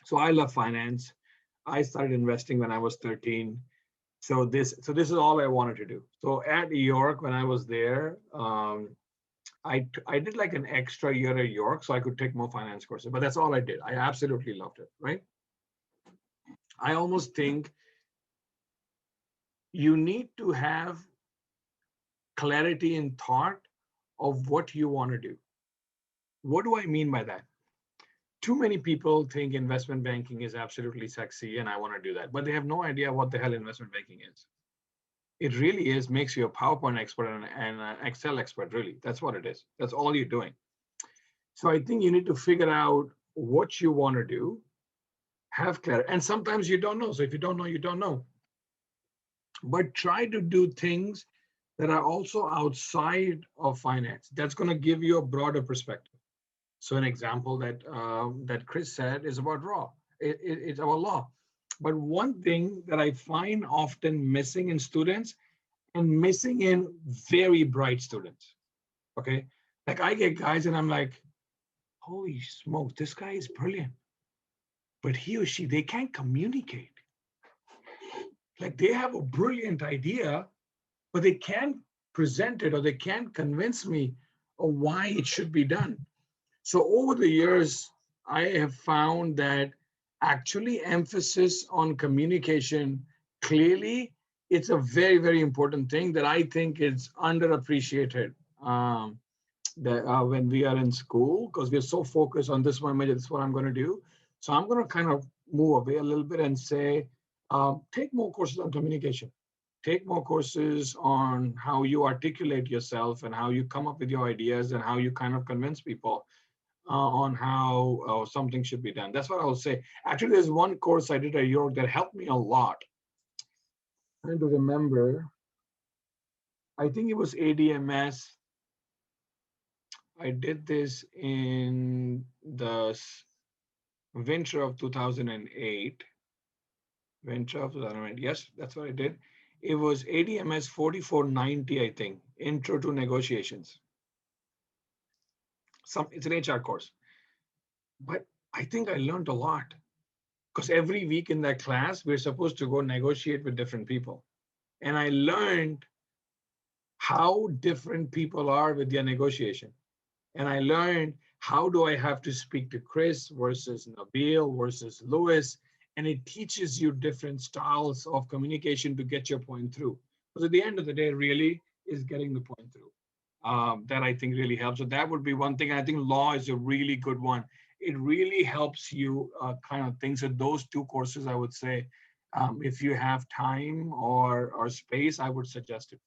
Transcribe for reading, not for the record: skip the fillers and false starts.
So I love finance. I started investing when I was 13. So this is all I wanted to do. So at York, when I was there, I did like an extra year at York so I could take more finance courses. But that's all I did. I absolutely loved it. Right. I almost think you need to have clarity in thought of what you want to do. What do I mean by that? Too many people think investment banking is absolutely sexy and I want to do that, but they have no idea what the hell investment banking is. It really is makes you a PowerPoint expert and an Excel expert, really. That's what it is. That's all you're doing. So I think you need to figure out what you want to do, have clarity. And sometimes you don't know. So if you don't know, you don't know. But try to do things that are also outside of finance. That's going to give you a broader perspective. So an example that Chris said is about it's about law. But one thing that I find often missing in students and missing in very bright students, okay? Like I get guys and I'm like, holy smokes, this guy is brilliant. But he or she, they can't communicate. Like they have a brilliant idea, but they can't present it or they can't convince me of why it should be done. So over the years, I have found that actually emphasis on communication clearly, it's a very, very important thing that I think is underappreciated. That when we are in school, because we're so focused on this one major, this is what I'm going to do. So I'm going to kind of move away a little bit and say, take more courses on communication. Take more courses on how you articulate yourself and how you come up with your ideas and how you kind of convince people on how something should be done. That's what I'll say. Actually, there's one course I did at York that helped me a lot. I'm trying to remember. I think it was ADMS. I did this in the winter of 2008. Winter of 2008. Yes, that's what I did. It was ADMS 4490, I think. Intro to Negotiations. It's an HR course. But I think I learned a lot because every week in that class, we're supposed to go negotiate with different people. And I learned how different people are with their negotiation. And I learned how do I have to speak to Chris versus Nabil versus Lewis. And it teaches you different styles of communication to get your point through. Because at the end of the day, really is getting the point through. That I think really helps. So that would be one thing. And I think law is a really good one. It really helps you kind of think. So those two courses, I would say, if you have time or space, I would suggest it.